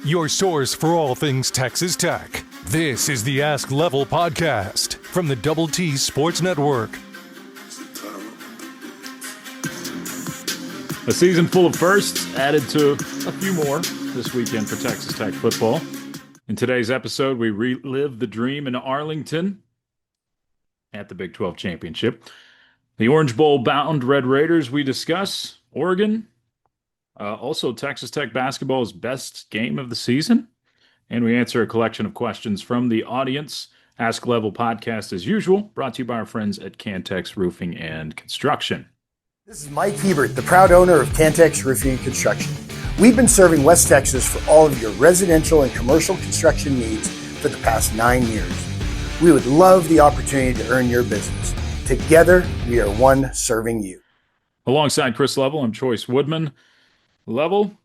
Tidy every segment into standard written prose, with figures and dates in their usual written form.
your source for all things Texas Tech. This is the Ask Level podcast from the Double T Sports Network. A season full of firsts added to a few more this weekend for Texas Tech football. In today's episode, we relive the dream in Arlington at the Big 12 Championship. The Orange Bowl bound Red Raiders we discuss. Oregon. Also, Texas Tech basketball's best game of the season. And we answer a collection of questions from the audience. Ask Level podcast as usual, brought to you by our friends at Cantex Roofing and Construction. This is Mike Hebert, the proud owner of Cantex Roofing and Construction. We've been serving West Texas for all of your residential and commercial construction needs for the past 9 years. We would love the opportunity to earn your business. Together, we are one serving you. Alongside Chris Level, I'm Chois Woodman. Level,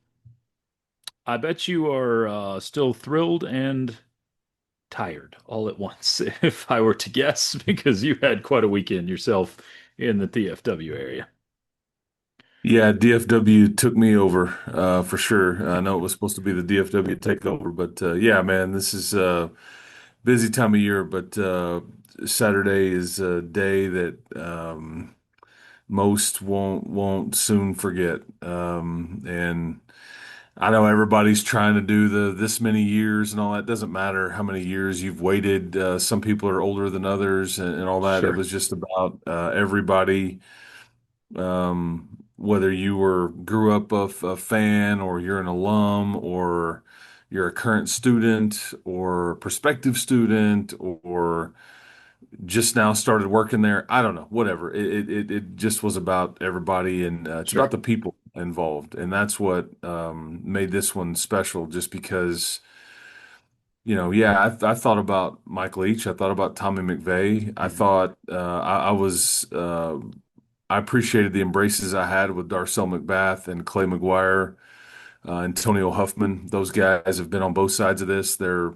I bet you are still thrilled and tired all at once, if I were to guess, because you had quite a weekend yourself in the DFW area. Yeah, DFW took me over for sure. I know it was supposed to be the DFW takeover, but yeah, man, this is a busy time of year. But Saturday is a day that most won't soon forget. And I know everybody's trying to do this many years and all that. Doesn't matter how many years you've waited. Some people are older than others and all that. Sure. It was just about everybody. Whether you grew up a fan or you're an alum or you're a current student or prospective student or just now started working there, I don't know, whatever. It just was about everybody, and it's Sure. about the people involved, and that's what made this one special. Just because, I thought about Mike Leach, I thought about Tommy McVeigh, I thought I appreciated the embraces I had with Darcel McBath and Clay McGuire, Antonio Huffman. Those guys have been on both sides of this. They're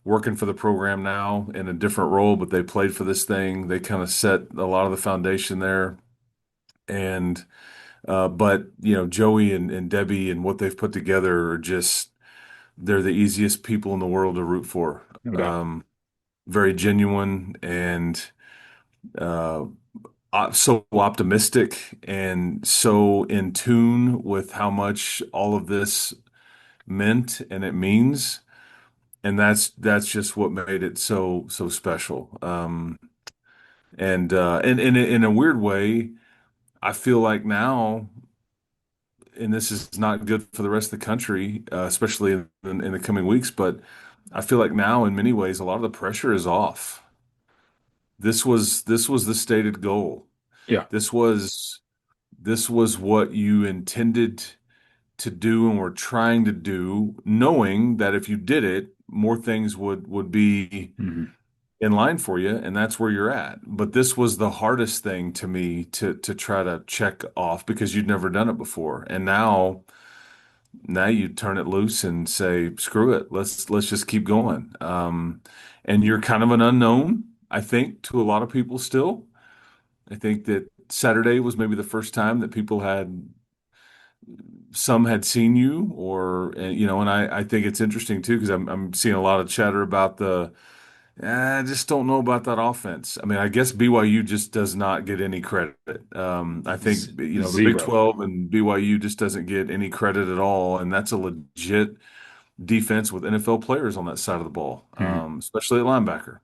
working for the program now in a different role, but they played for this thing. They kind of set a lot of the foundation there. And but Joey and Debbie and what they've put together are they're the easiest people in the world to root for. No doubt. Very genuine and so optimistic and so in tune with how much all of this meant and it means. And that's just what made it so special. And in a weird way, I feel like now, and this is not good for the rest of the country, especially in the coming weeks, but I feel like now, in many ways, a lot of the pressure is off. This was the stated goal. Yeah. This was what you intended to do and were trying to do, knowing that if you did it, more things would be in line for you, and that's where you're at. But this was the hardest thing to me to try to check off because you'd never done it before. And now you turn it loose and say, screw it, let's just keep going. And you're kind of an unknown, I think, to a lot of people still. I think that Saturday was maybe the first time that some had seen you, or and I think it's interesting too because I'm seeing a lot of chatter about I just don't know about that offense. I mean, I guess BYU just does not get any credit. I think the Zero. Big 12 and BYU just doesn't get any credit at all, and that's a legit defense with NFL players on that side of the ball, especially at linebacker.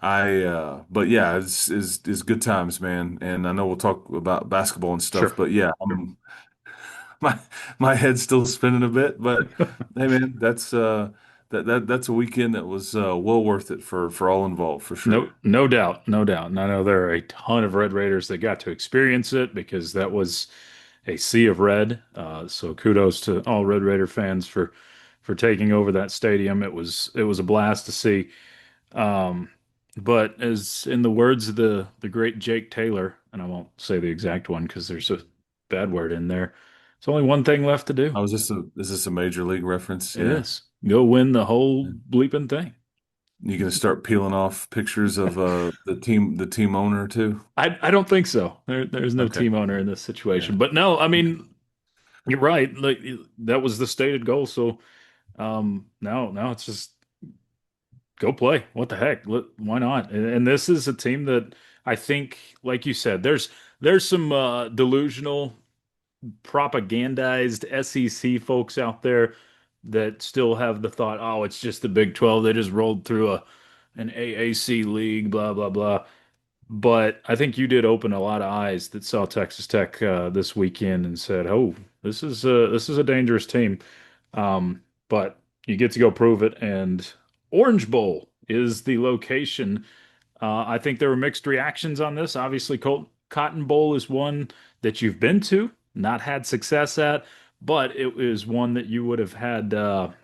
But yeah, it's good times, man. And I know we'll talk about basketball and stuff, Sure. but yeah, my head's still spinning a bit. But hey, man, that's that's a weekend that was well worth it for all involved, for sure. No doubt. And I know there are a ton of Red Raiders that got to experience it because that was a sea of red. So kudos to all Red Raider fans for taking over that stadium. It was a blast to see. But as in the words of the great Jake Taylor, and I won't say the exact one because there's a bad word in there. There's only one thing left to do. Oh, is this a major league reference? It is. Go win the whole bleeping thing. You gonna start peeling off pictures of the team owner too? I don't think so. There's no Okay. team owner in this situation. Yeah. But no, I mean, You're right. Like that was the stated goal. So now it's just go play. What the heck? Why not? And this is a team that I think, like you said, there's some delusional, propagandized SEC folks out there that still have the thought, oh, it's just the Big 12. They just rolled through an AAC league, blah blah blah. But I think you did open a lot of eyes that saw Texas Tech this weekend and said, "Oh, this is a dangerous team." But you get to go prove it. And Orange Bowl is the location. I think there were mixed reactions on this. Obviously, Cotton Bowl is one that you've been to, not had success at, but it is one that you would have had a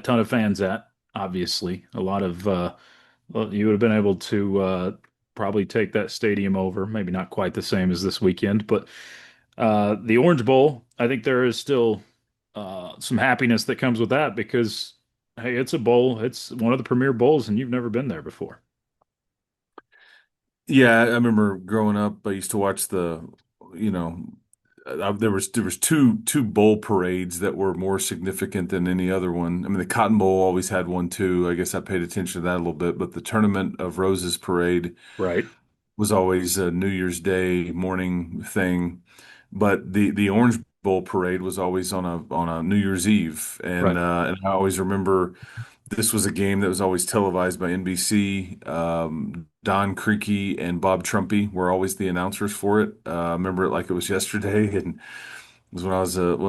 ton of fans at. Obviously, a lot of well, you would have been able to probably take that stadium over. Maybe not quite the same as this weekend, but the Orange Bowl, I think there is still some happiness that comes with that because, hey, it's a bowl. It's one of the premier bowls, and you've never been there before. Yeah, I remember growing up, I used to watch you know, there was two bowl parades that were more significant than any other one. I mean, the Cotton Bowl always had one too. I guess I paid attention to that a little bit, but the Tournament of Roses parade Right, was always a New Year's Day morning thing. But the Orange Bowl parade was always on a New Year's Eve, right. and I always remember this was a game that was always televised by NBC. Don Creaky and Bob Trumpy were always the announcers for it. I remember it like it was yesterday, and it was when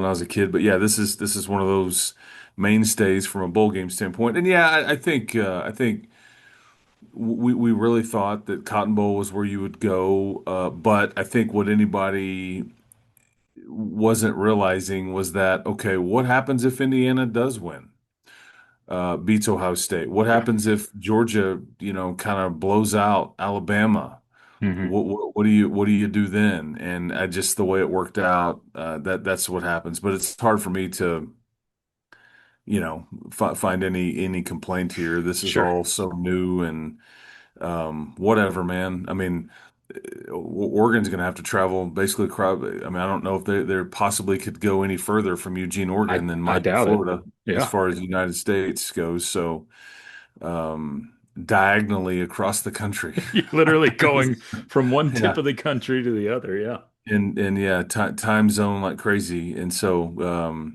I was a kid. But yeah, this is one of those mainstays from a bowl game standpoint. And yeah, I think we really thought that Cotton Bowl was where you would go. But I think what anybody wasn't realizing was that, okay, what happens if Indiana does win? Beats Ohio State. What Yeah. happens if Georgia, kind of blows out Alabama? Hmm. What do you do then? And just the way it worked out, that's what happens. But it's hard for me to, find any complaint here. This is Sure. all so new and whatever, man. I mean, Oregon's going to have to travel basically. I mean, I don't know if they possibly could go any further from Eugene, I Oregon than I Miami, doubt it. Florida, as Yeah. far as the United States goes. So, diagonally across the country. You're literally going from one tip Yeah. of the country to the other. Yeah. And yeah, time zone like crazy. And so,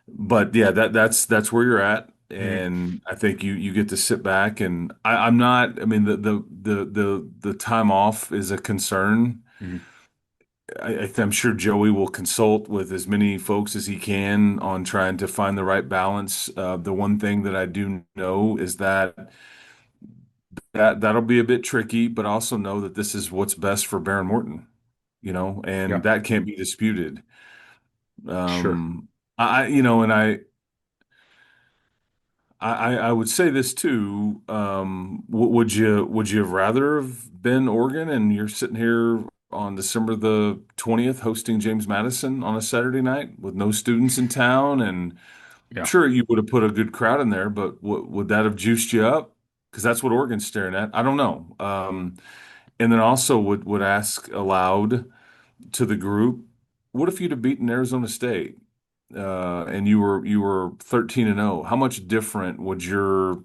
but yeah, that's where you're at. Hmm. And I think you get to sit back and I'm not, I mean, the time off is a concern. Hmm. I'm sure Joey will consult with as many folks as he can on trying to find the right balance. The one thing that I do know is that'll be a bit tricky, but also know that this is what's best for Baron Morton, Yeah. and that can't be disputed. Sure. Um, and I would say this too. Would you have rather have been Oregon and you're sitting here on December the 20th hosting James Madison on a Saturday night with no students in town? And Yeah. sure, you would have put a good crowd in there, but would that have juiced you up? Because that's what Oregon's staring at. I don't know. And then also would ask aloud to the group, what if you'd have beaten Arizona State? And you were 13 and 0. How much different would your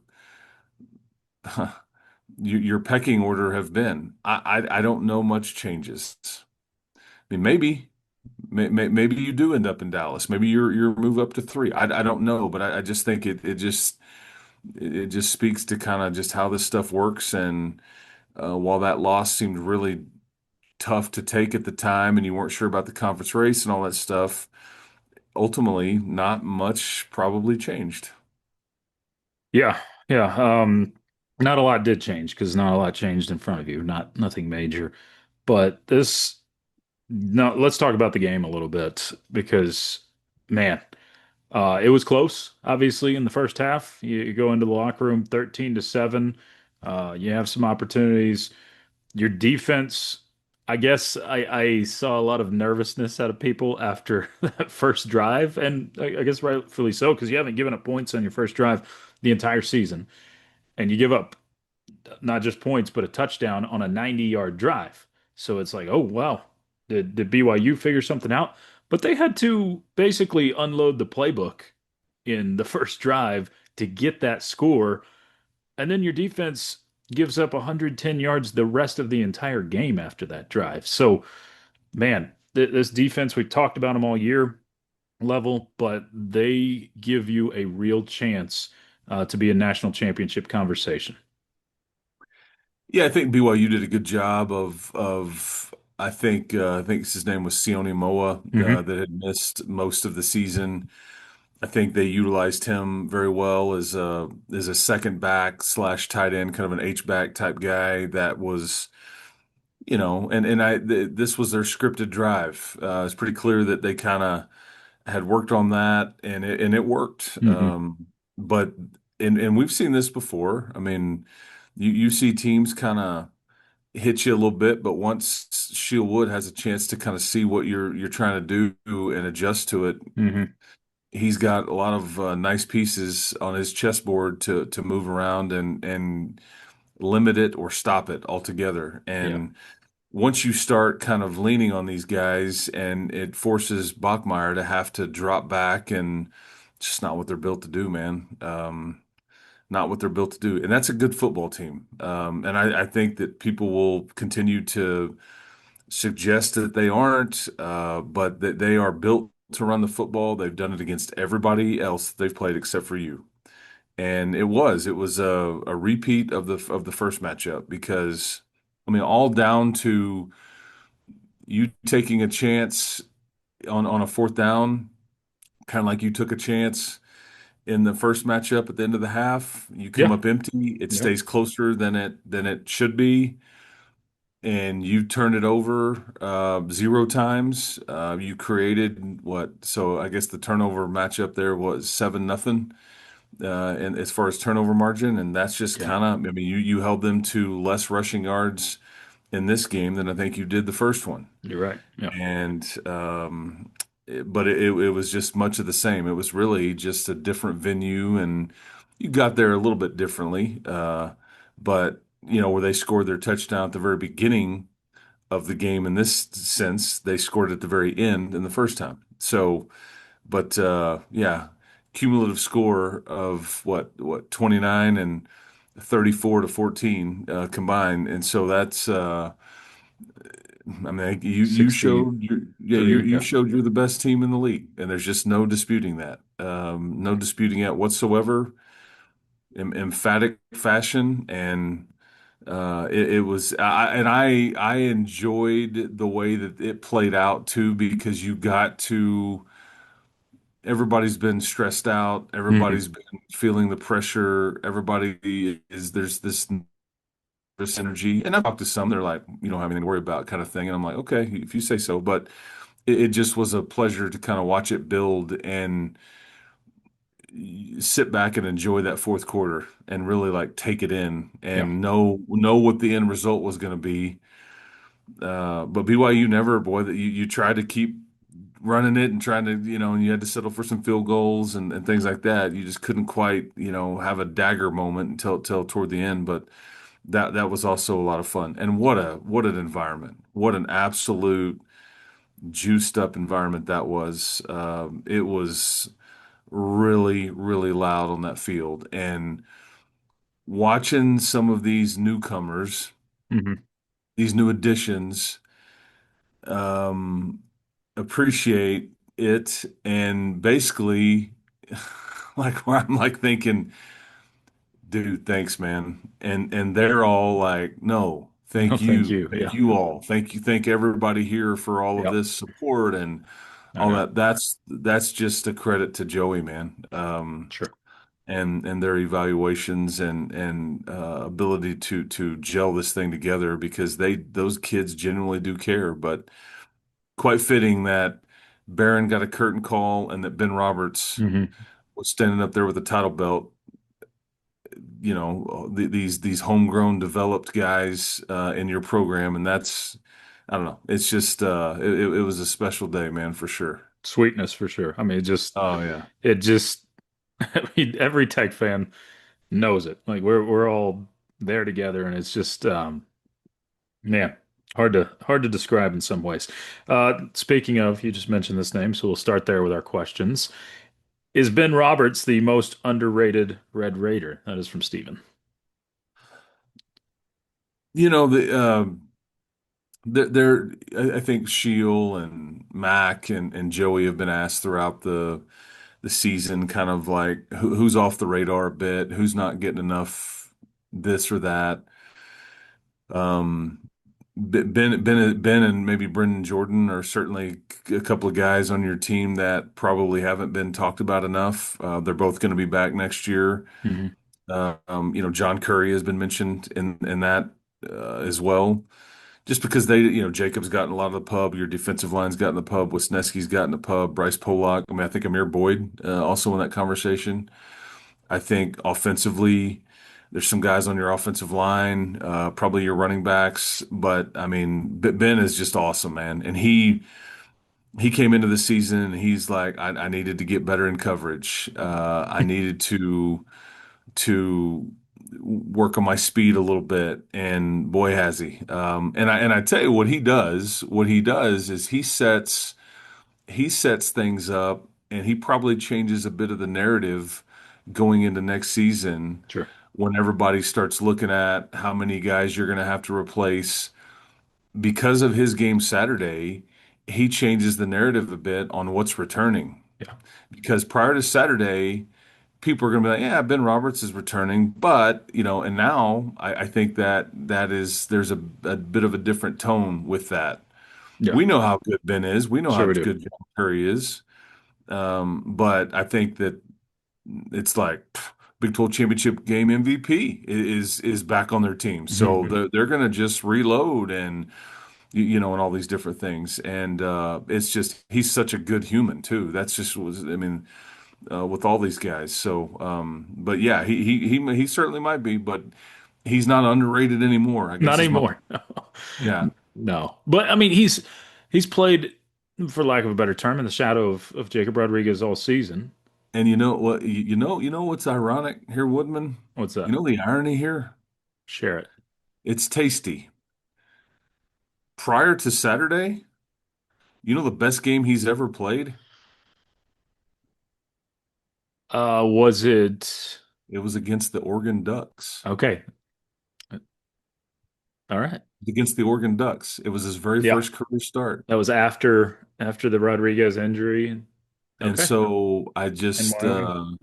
pecking order have been? I don't know much changes. I mean, maybe you do end up in Dallas. Maybe you're move up to three. I don't know, but I just think it just speaks to kind of just how this stuff works. And while that loss seemed really tough to take at the time, and you weren't sure about the conference race and all that stuff, ultimately, not much probably changed. Yeah. Yeah. Not a lot did change because not a lot changed in front of you. Nothing major. But this no, let's talk about the game a little bit because man, it was close, obviously, in the first half. You go into the locker room 13-7. You have some opportunities. Your defense, I guess I saw a lot of nervousness out of people after that first drive, and I guess rightfully so, because you haven't given up points on your first drive the entire season, and you give up not just points, but a touchdown on a 90-yard drive. So it's like, oh wow, did BYU figure something out? But they had to basically unload the playbook in the first drive to get that score. And then your defense gives up 110 yards the rest of the entire game after that drive. So, man, this defense, we talked about them all year level, but they give you a real chance to be a national championship conversation. Yeah, I think BYU did a good job of I think his name was Sione Moa Hmm. that had missed most of the season. I think they utilized him very well as a second back slash tight end, kind of an H back type guy that was, this was their scripted drive. It's pretty clear that they kind of had worked on that and it worked. Hmm. But and we've seen this before. I mean, you see teams kind of hit you a little bit, but once Shieldwood has a chance to kind of see what you're trying to do and adjust to it, Hmm. he's got a lot of nice pieces on his chessboard to move around and limit it or stop it altogether. Yeah. And once you start kind of leaning on these guys, and it forces Bachmeyer to have to drop back, and it's just not what they're built to do, man. Not what they're built to do. And that's a good football team. And I think that people will continue to suggest that they aren't, but that they are built to run the football. They've done it against everybody else they've played except for you. And it was a repeat of the first matchup because I mean all down to you taking a chance on a fourth down, kind of like you took a chance in the first matchup at the end of the half. You come Yeah. up empty, it Yep. stays closer than it should be, and you turn it over zero times. You created what? So I guess the turnover matchup there was 7-0, and as far as turnover margin, and that's just Yeah. kind of. I mean, you held them to less rushing yards in this game than I think you did the first one. You're right. Yeah. And but it was just much of the same. It was really just a different venue, and you got there a little bit differently. But where they scored their touchdown at the very beginning of the game, in this sense, they scored at the very end in the first time. So, but yeah, cumulative score of what 29 and 34 to 14 combined, and so that's. I mean, you showed 63. you Yeah. showed you're the best team in the league, and there's just no disputing that. No disputing it whatsoever, in emphatic fashion, and it was. I enjoyed the way that it played out too, because you got to. Everybody's been stressed out. Hmm. Everybody's been feeling the pressure. There's this energy, and I talked to some. They're like, you don't have anything to worry about, kind of thing, and I'm like, okay, if you say so, but. It just was a pleasure to kind of watch it build and sit back and enjoy that fourth quarter and really like take it in Yeah. and know what the end result was going to be. But BYU never, boy, that you tried to keep running it and trying to, and you had to settle for some field goals and things like that. You just couldn't quite, have a dagger moment until toward the end. But that was also a lot of fun. And what an environment. What an absolute juiced up environment that was. It was really, really loud on that field. And watching some of these newcomers, Hmm. these new additions, um, appreciate it, and basically, like where I'm like thinking, dude, thanks, man. And they're all like, no, No, thank you. thank Yeah. you all, thank everybody here for all of Yep. this support and I all know. that. That's just a credit to Joey, man. Sure. And their evaluations and ability to gel this thing together, because those kids genuinely do care. But quite fitting that Barron got a curtain call and that Ben Roberts Hmm. was standing up there with a title belt. These homegrown, developed guys in your program, and that's I don't know. It's just it was a special day, man, for sure. Sweetness for sure. I mean, Oh yeah. it just, I mean, every Tech fan knows it. Like we're all there together, and it's just, man. Hard to describe in some ways. Speaking of, you just mentioned this name, so we'll start there with our questions. Is Ben Roberts the most underrated Red Raider? That is from Steven. You know, I think Sheil and Mac and Joey have been asked throughout the season, kind of like who's off the radar a bit, who's not getting enough this or that. Um, Ben, and maybe Brendan Jordan are certainly a couple of guys on your team that probably haven't been talked about enough. They're both going to be back next year. Hmm. John Curry has been mentioned in that as well. Just because Jacob's gotten a lot of the pub, your defensive line's gotten the pub, Wisniewski's gotten the pub, Bryce Pollock. I mean, I think Amir Boyd also in that conversation. I think offensively, there's some guys on your offensive line, probably your running backs, but I mean, Ben is just awesome, man. And he came into the season and he's like, I needed to get better in coverage. I needed to work on my speed a little bit, and boy has he. And I tell you what he does is he sets things up, and he probably changes a bit of the narrative going into next season Sure. when everybody starts looking at how many guys you're going to have to replace because of his game Saturday. He changes the narrative a bit on what's returning Yeah. because prior to Saturday, people are going to be like, yeah, Ben Roberts is returning, but and now I think there's a bit of a different tone with that. Yeah. We know how good Ben is. We know Sure how we do. good John Curry is. But I think that it's like Big 12 championship game MVP is back on their team, so Hmm. they're going to just reload and and all these different things. And it's just he's such a good human too. That's just was I mean with all these guys. So, but yeah, he certainly might be, but he's not underrated anymore, I Not guess is my anymore. yeah. No. But I mean, he's played, for lack of a better term, in the shadow of Jacob Rodriguez all season. And you know what? You know what's ironic here, Woodman? What's You that? know the irony here? Share it. It's tasty. Prior to Saturday, you know the best game he's ever played? Was it It was against the Oregon Ducks. okay? All right. Against the Oregon Ducks. It was his very Yeah. first career start. That was after the Rodriguez injury. And Okay. so I In just Wyoming.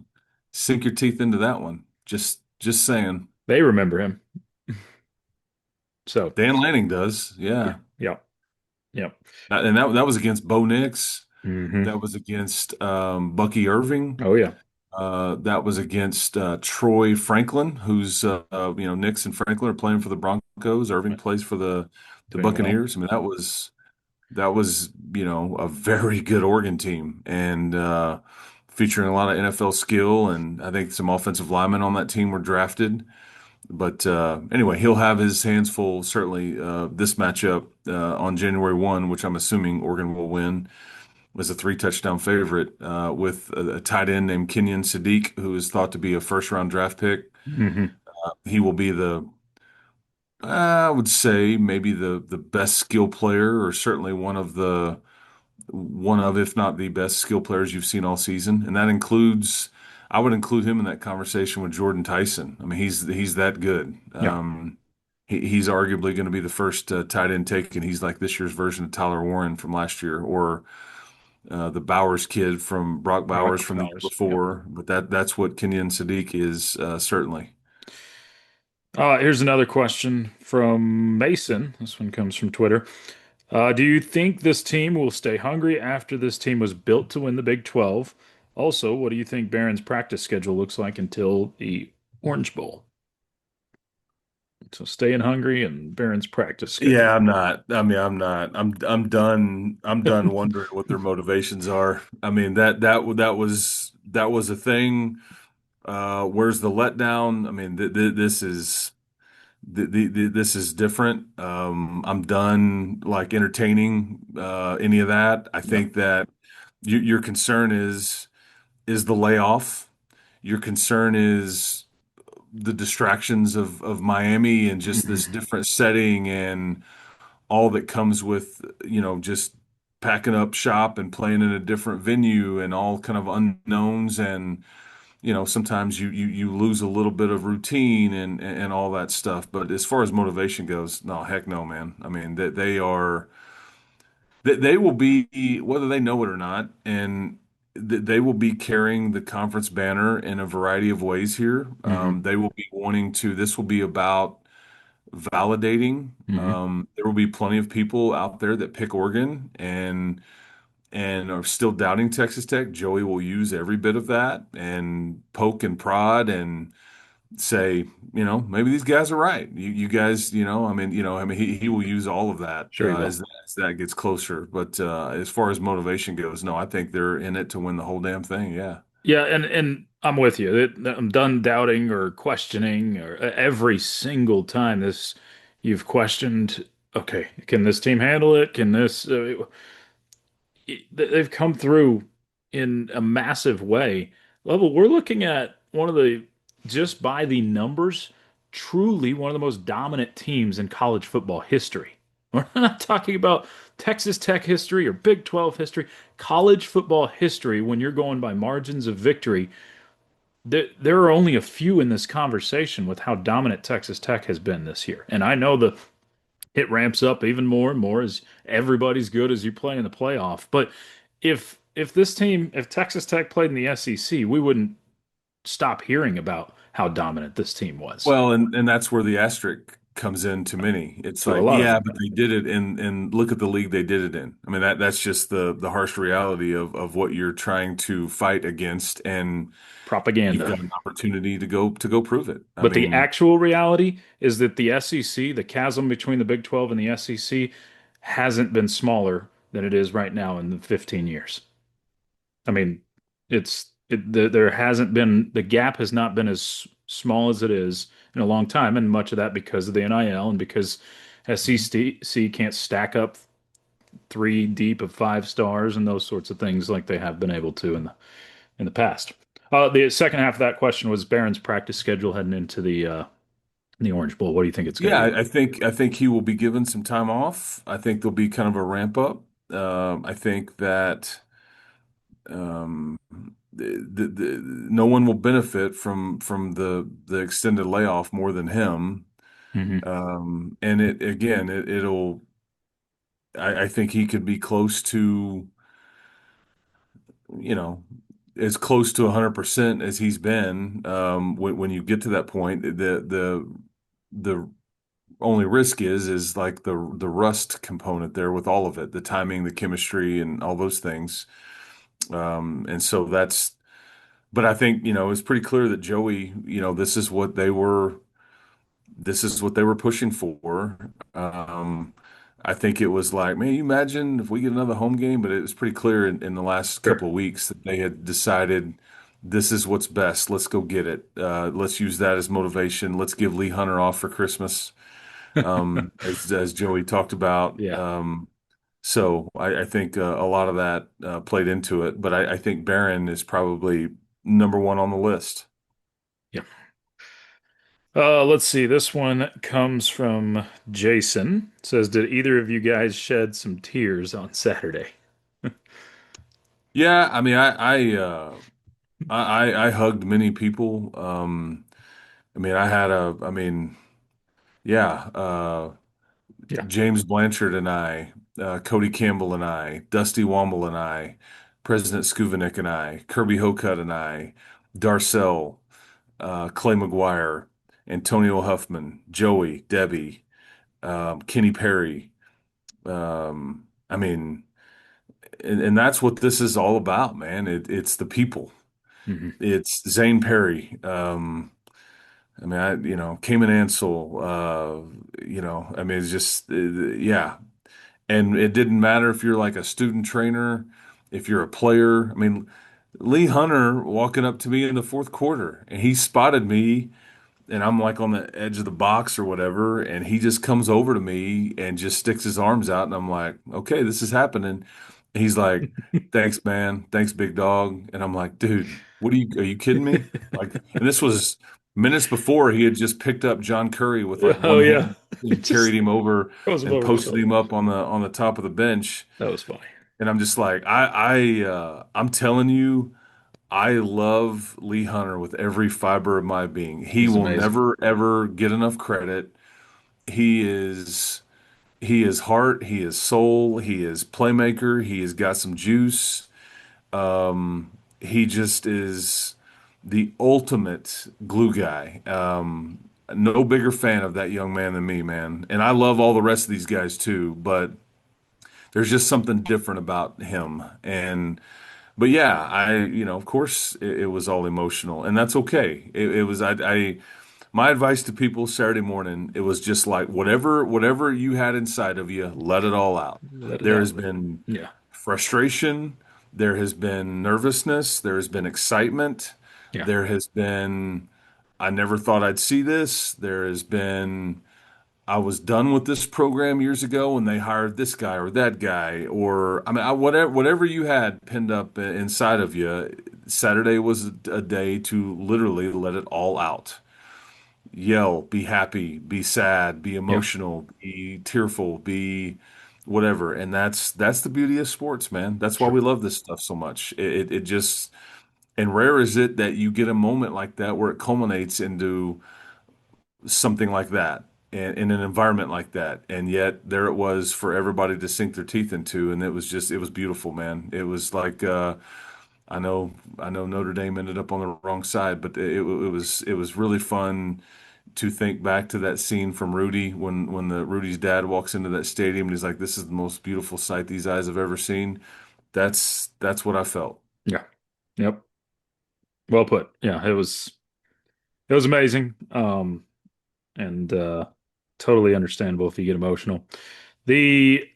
sink your teeth into that one. Just saying. They remember him. So, Dan Lanning does. yeah. Yeah. Yeah. Yeah. And that was against Bo Nix. Hmm. That was against Bucky Irving. Oh yeah. That was against Troy Franklin, who's Nix and Franklin are playing for the Broncos. Irving plays for the Doing well. Buccaneers. I mean, that was a very good Oregon team, and featuring a lot of NFL skill, and I think some offensive linemen on that team were drafted. But anyway, he'll have his hands full certainly this matchup on January 1, which I'm assuming Oregon will win as a three-touchdown favorite with a tight end named Kenyon Sadiq, who is thought to be a first-round draft pick. Hmm. He will be I would say maybe the best skill player, or certainly one of, if not the best skill players you've seen all season, and that includes. I would include him in that conversation with Jordan Tyson. I mean, he's that good. Yeah. He's arguably going to be the first tight end taken. He's like this year's version of Tyler Warren from last year, or the Bowers kid from Brock Bowers Brock from the year Bowers. Yeah. before. But that's what Kenyon Sadiq is certainly. Here's another question from Mason. This one comes from Twitter. Do you think this team will stay hungry after this team was built to win the Big 12? Also, what do you think Barron's practice schedule looks like until the Orange Bowl? So staying hungry and Barron's practice schedule. Yeah, I'm not. I mean, I'm not. I'm done. I'm done wondering what their motivations are. I mean, that was a thing. Where's the letdown? I mean, this is different. I'm done like entertaining any of that. I Yep. think that your concern is the layoff. Your concern is the distractions of Miami and just this Mhm. different setting and all that comes with, just packing up shop and playing in a different venue and all kind of unknowns and sometimes you lose a little bit of routine and all that stuff. But as far as motivation goes, no, heck no, man. I mean, they will be, whether they know it or not, and they will be carrying the conference banner in a variety of ways here. Hmm. They will be wanting to, this will be about validating. Hmm. There will be plenty of people out there that pick Oregon and are still doubting Texas Tech. Joey will use every bit of that and poke and prod and say, maybe these guys are right. You guys, he will use all of that Sure, you will. as that gets closer. But as far as motivation goes, no, I think they're in it to win the whole damn thing. Yeah. Yeah, and I'm with you. I'm done doubting or questioning or every single time this you've questioned, okay, can this team handle it? Can this they've come through in a massive way. Level, we're looking at one of the just by the numbers, truly one of the most dominant teams in college football history. We're not talking about Texas Tech history or Big 12 history, college football history when you're going by margins of victory. There are only a few in this conversation with how dominant Texas Tech has been this year. And I know it ramps up even more and more as everybody's good as you play in the playoff. But if Texas Tech played in the SEC, we wouldn't stop hearing about how dominant this team was Well, and that's where the asterisk comes in to many. It's to a like, lot of yeah, them. but they did it and look at the league they did it in. I mean, that's just the harsh reality of what you're trying to fight against, and you've Propaganda. got an opportunity to go prove it. I But the mean, actual reality is that the SEC, the chasm between the Big 12 and the SEC, hasn't been smaller than it is right now in the 15 years. I mean, there hasn't been the gap has not been as small as it is in a long time, and much of that because of the NIL and because SEC can't stack up three deep of five stars and those sorts of things like they have been able to in the past. The second half of that question was Barron's practice schedule heading into the Orange Bowl. What do you think it's going yeah, to be I like? think I think he will be given some time off. I think there'll be kind of a ramp up. I think that um, no one will benefit from the extended layoff more than him. Hmm. And it again, it'll. I think he could be close to, you know, as close to 100% as he's been. When you get to that point, the only risk is like the rust component there with all of it, the timing, the chemistry, and all those things. And so that's, but I think, it's pretty clear that Joey, this is what they were pushing for. I think it was like, man, you imagine if we get another home game, but it was pretty clear in the last Sure. couple of weeks that they had decided this is what's best. Let's go get it. Let's use that as motivation. Let's give Lee Hunter off for Christmas, as Joey talked about. Yeah. So I think a lot of that played into it, but I think Barron is probably number one on the list. Yeah. Let's see. This one comes from Jason. It says, did either of you guys shed some tears on Saturday? Yeah, I mean, I hugged many people. I mean, I mean, yeah, Yeah. James Blanchard and I, Cody Campbell and I, Dusty Womble and I, President Skuvanik and I, Kirby Hocutt and I, Darcel, Clay McGuire, Antonio Huffman, Joey, Debbie, Kenny Perry. I mean, and that's what this is all about, man. It's the people. Hmm. It's Zane Perry. I mean, Cayman Ansel, I mean, it's just, yeah. And it didn't matter if you're like a student trainer, if you're a player. I mean, Lee Hunter walking up to me in the fourth quarter and he spotted me and I'm like on the edge of the box or whatever. And he just comes over to me and just sticks his arms out. And I'm like, okay, this is happening. And he's like, thanks, man. Thanks, big dog. And I'm like, dude, are you kidding me? Like, and this was Minutes before, he had just picked up John Curry with like Oh one yeah, hand it and carried just him over throws him and over the posted shoulder. him up on the top of the bench. That was funny. And I'm just like, I'm telling you, I love Lee Hunter with every fiber of my being. He He's will amazing. never ever get enough credit. He is he is heart, he is soul, he is playmaker, he has got some juice. He just is the ultimate glue guy. No bigger fan of that young man than me, man. And I love all the rest of these guys too, but there's just something different about him. And but yeah, of course, it was all emotional, and that's okay. It was, my advice to people Saturday morning, it was just like whatever you had inside of you, let it all out. Let it There out. has been Yeah, frustration, there has been nervousness, there has been excitement, yeah, there has been, I never thought I'd see this. There has been, I was done with this program years ago when they hired this guy or that guy, or I mean, whatever you had pinned up inside of you, Saturday was a day to literally let it all out. Yell, be happy, be sad, be yeah. emotional, be tearful, be whatever. And that's the beauty of sports, man. That's why Sure. we love this stuff so much. It just, and rare is it that you get a moment like that where it culminates into something like that and in an environment like that. And yet there it was for everybody to sink their teeth into. And it was beautiful, man. It was like, I know Notre Dame ended up on the wrong side, but it was really fun to think back to that scene from Rudy when the Rudy's dad walks into that stadium and he's like, "This is the most beautiful sight these eyes have ever seen." That's what I felt. Yeah. Yep. Well put. Yeah, it was amazing. And totally understandable if you get emotional. The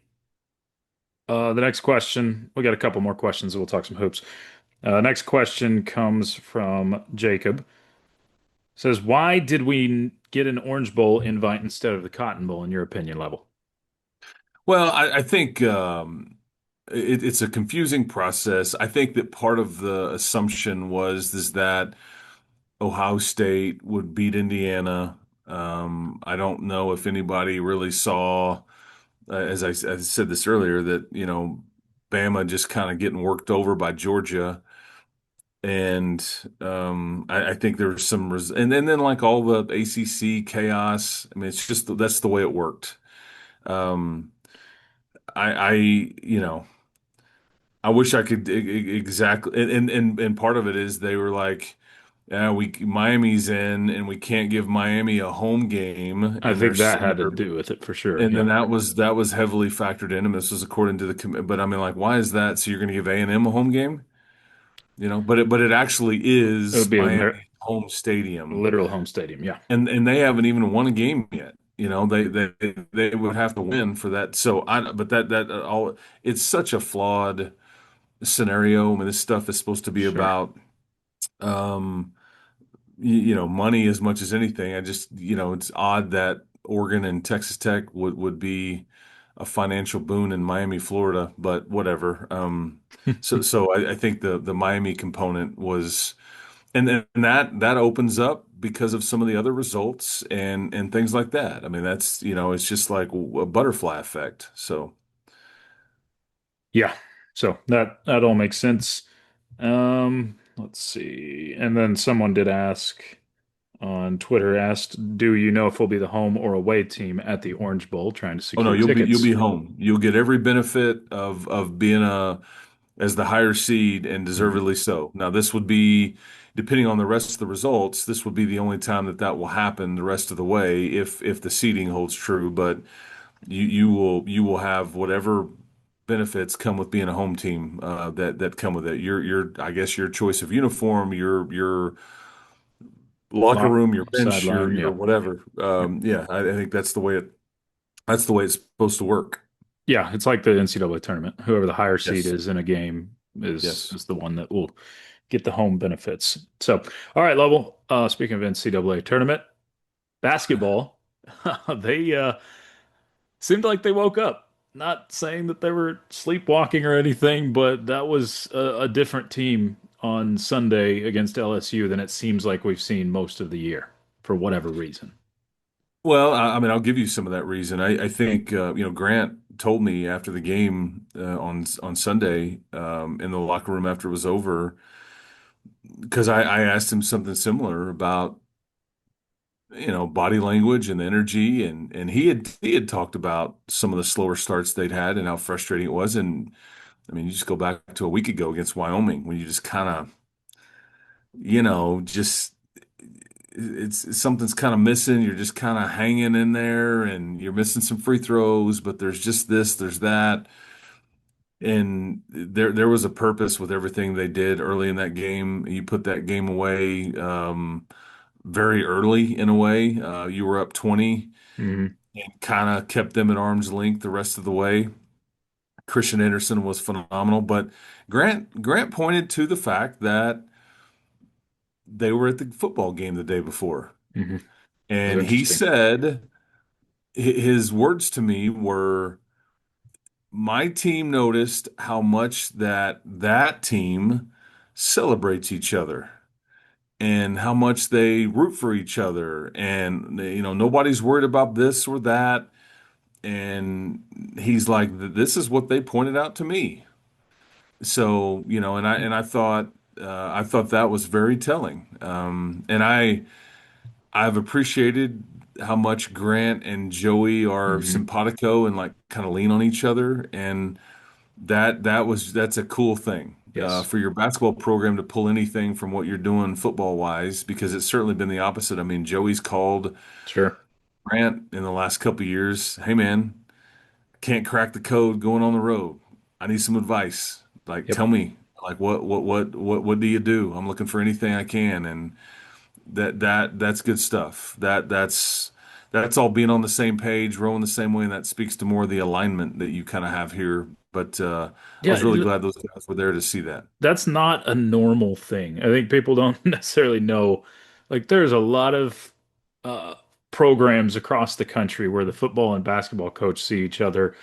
the next question, we got a couple more questions, we'll talk some hoops. Next question comes from Jacob. Says, why did we get an Orange Bowl invite instead of the Cotton Bowl, in your opinion, Level? Well, I think it's a confusing process. I think that part of the assumption was is that Ohio State would beat Indiana. I don't know if anybody really saw, as I said this earlier, that Bama just kind of getting worked over by Georgia, and I think there was some, and then like all the ACC chaos. I mean, it's just that's the way it worked. Um, I I wish I could exactly, and part of it is they were like, yeah, we Miami's in, and we can't give Miami a home game I in think that had to their do with it for sure. and then Yeah. that was heavily factored in, and this was according to the but I mean, like, why is that? So you're going to give A&M a home game, but it actually It would is be a Miami's home stadium, literal home stadium. Yeah. and they haven't even won a game yet. They would have to win for that. So but that all it's such a flawed scenario. I mean, this stuff is supposed to be Sure. about um, money as much as anything. I just, it's odd that Oregon and Texas Tech would be a financial boon in Miami, Florida, but whatever. So I think the Miami component was, and then that opens up because of some of the other results and things like that. I mean, that's, it's just like a butterfly effect. So, Yeah. So that all makes sense. Let's see. And then someone did ask on Twitter, asked, "Do you know if we'll be the home or away team at the Orange Bowl?" Trying to oh no, secure you'll tickets. be home. You'll get every benefit of being as the higher seed and Mhm. deservedly so. Now, this would be, depending on the rest of the results, this would be the only time that will happen the rest of the way if the seeding holds true. But you will have whatever benefits come with being a home team that come with it. Your I guess your choice of uniform, your locker Lock, room, your bench, sideline. your Yeah. whatever. Yeah, I think that's the way it's supposed to work. Yeah. It's like the NCAA tournament. Whoever the higher seed Yes, is in a game yes. is the one that will get the home benefits. So, all right, Level. Speaking of NCAA tournament, basketball, they seemed like they woke up. Not saying that they were sleepwalking or anything, but that was a different team on Sunday against LSU than it seems like we've seen most of the year. for whatever reason. Well, I mean, I'll give you some of that reason. I think Grant told me after the game on Sunday in the locker room after it was over, because I asked him something similar about body language and energy, and he had talked about some of the slower starts they'd had and how frustrating it was. And I mean, you just go back to a week ago against Wyoming when you just kind of just it's something's kind of missing. You're just kind of hanging in there, and you're missing some free throws, but there's just this, there's that, and there was a purpose with everything they did early in that game. You put that game away very early in a way. You were up 20 Hmm. and kind of kept them at arm's length the rest of the way. Christian Anderson was phenomenal, but Grant pointed to the fact that they were at the football game the day before. Hmm. It was And he interesting. said, his words to me were, my team noticed how much that team celebrates each other and how much they root for each other. And, nobody's worried about this or that. And he's like, this is what they pointed out to me. So, and I thought that was very telling. And I've appreciated how much Grant and Joey are Hmm. simpatico and like kind of lean on each other, and that's a cool thing Yes. for your basketball program to pull anything from what you're doing football wise, because it's certainly been the opposite. I mean, Joey's called Sure. Grant in the last couple of years, "Hey man, can't crack the code going on the road. I need some advice. Like, Yep. tell me, like what do you do? I'm looking for anything I can." And that's good stuff. That's all being on the same page, rowing the same way, and that speaks to more of the alignment that you kind of have here. But I was Yeah. really glad those guys were there to see that. That's not a normal thing. I think people don't necessarily know. Like, there's a lot of uh, programs across the country where the football and basketball coach see each other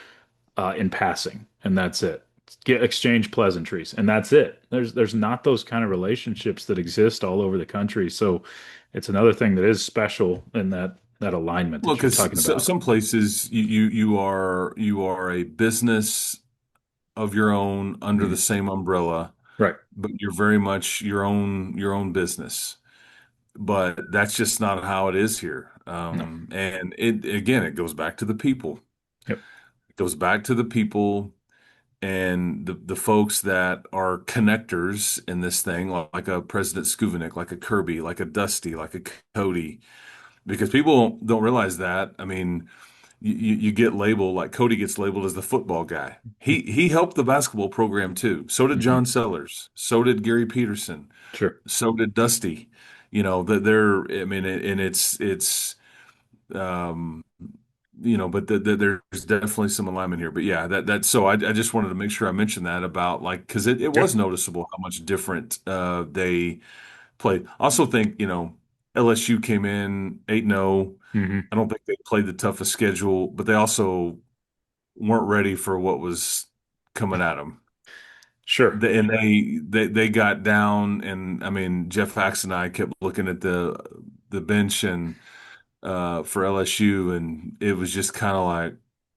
in passing, and that's it. Get exchange pleasantries, and that's it. There's not those kind of relationships that exist all over the country. So it's another thing that is special in that alignment Well, that you're because talking about. some places you are a business of your own under the Mhm. same umbrella, Right. but you're very much your own business. But that's just not how it is here. No. And it goes back to the people. Yep. It goes back to the people and the folks that are connectors in this thing, like a President Skuvenik, like a Kirby, like a Dusty, like a Cody, because people don't realize that. I mean, you get labeled like Cody gets labeled as the football guy. He helped the basketball program too. So did Hmm. John Sellers. So did Gary Peterson. Sure. So did Dusty. That they're. I mean, and it's um, but there's definitely some alignment here. But yeah, so I just wanted to make sure I mentioned that about like because it Yeah. was noticeable how much different they played. I also think LSU came in 8-0. Hmm. I don't think they played the toughest schedule, but they also weren't ready for what was coming at them. Sure. And they got down, and I mean Jeff Hax and I kept looking at the bench and for LSU, and it was just kind of like,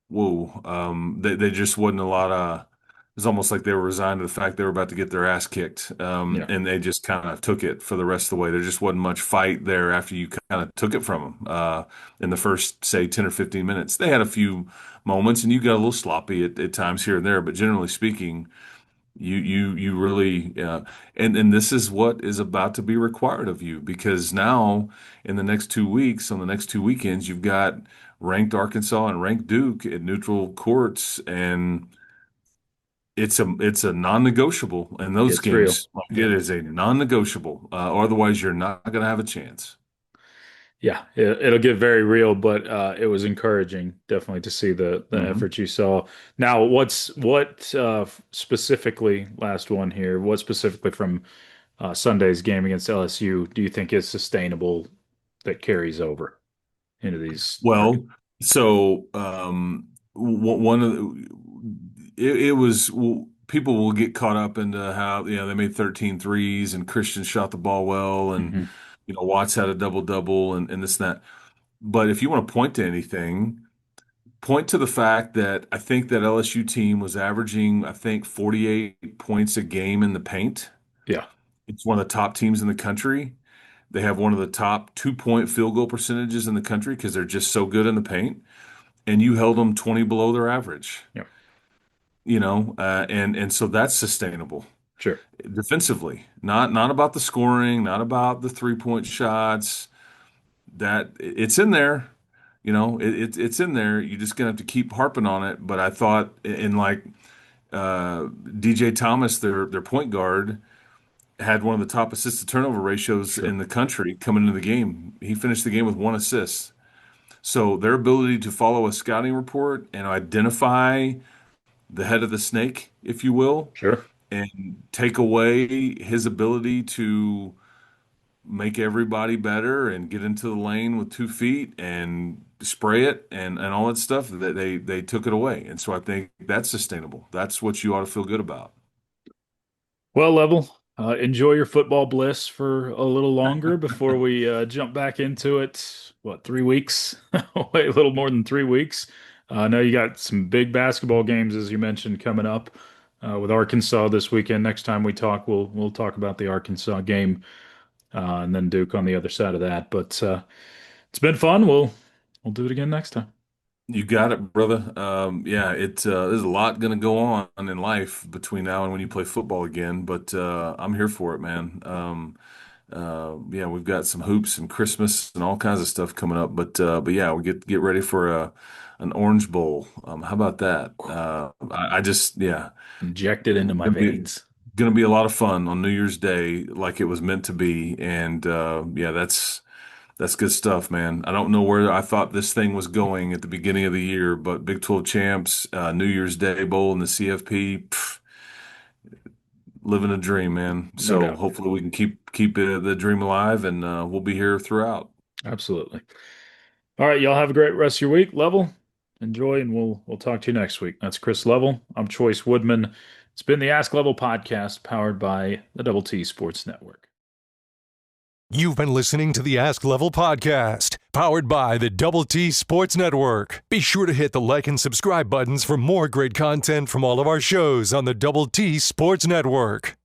whoa. They just wasn't a lot of. It was almost like they were resigned to the fact they were about to get their ass kicked, Yeah. and they just kind of took it for the rest of the way. There just wasn't much fight there after you kind of took it from them in the first, say, 10 or 15 minutes. They had a few moments, and you got a little sloppy at times here and there, but generally speaking, you really and this is what is about to be required of you, because now in the next 2 weeks, on the next two weekends, you've got ranked Arkansas and ranked Duke at neutral courts, and it's a non-negotiable in those It's real. games. Like, Yeah. it is a non-negotiable, or otherwise you're not going to have a chance. Yeah, it'll get very real, but it was encouraging, definitely, to see the Hmm. effort you saw. Now, what specifically, last one here, what specifically from Sunday's game against LSU do you think is sustainable that carries over into these? Well, so one of it was, well, people will get caught up into how they made 13 threes and Christian shot the ball well, and Mhm. Watts had a double-double and this and that. But if you want to point to anything, point to the fact that I think that LSU team was averaging, I think, 48 points a game in the paint. Yeah, It's one of the top teams in the country. They have one of the top 2-point field goal percentages in the country because they're just so good in the paint. And you held them 20 below their average, yeah, and so that's sustainable sure, defensively. Not about the scoring, not about the 3-point shots. That it's in there. It's in there. You're just gonna have to keep harping on it. But I thought in like DJ Thomas, their point guard, had one of the top assist to turnover ratios sure, in the country coming into the game. He finished the game with 1 assist. So their ability to follow a scouting report and identify the head of the snake, if you will, sure. and take away his ability to make everybody better and get into the lane with 2 feet and spray it and all that stuff, that they took it away. And so I think that's sustainable. That's what you ought to feel good about. Well, Level, enjoy your football bliss for a little longer before we jump back into it. What, 3 weeks? Wait, a little more than 3 weeks. I know you got some big basketball games, as you mentioned, coming up with Arkansas this weekend. Next time we talk, we'll talk about the Arkansas game and then Duke on the other side of that. But it's been fun. We'll do it again next time. You got it, brother. Yeah, there's a lot going to go on in life between now and when you play football again, but I'm here for it, man. Yeah, we've got some hoops and Christmas and all kinds of stuff coming up, but yeah, we get ready for an Orange Bowl. How about that? I just yeah, Inject it into my gonna be veins. gonna be a lot of fun on New Year's Day, like it was meant to be, and yeah, that's good stuff, man. I don't know where I thought this thing was going at the beginning of the year, but Big 12 champs, New Year's Day Bowl, and the CFP, living a dream, man. No So doubt. hopefully we can keep the dream alive, and we'll be here throughout. Absolutely. All right, y'all have a great rest of your week. Level, enjoy, and we'll talk to you next week. That's Chris Level. I'm Choice Woodman. It's been the Ask Level podcast powered by the Double T Sports Network. You've been listening to the Ask Level podcast, powered by the Double T Sports Network. Be sure to hit the like and subscribe buttons for more great content from all of our shows on the Double T Sports Network.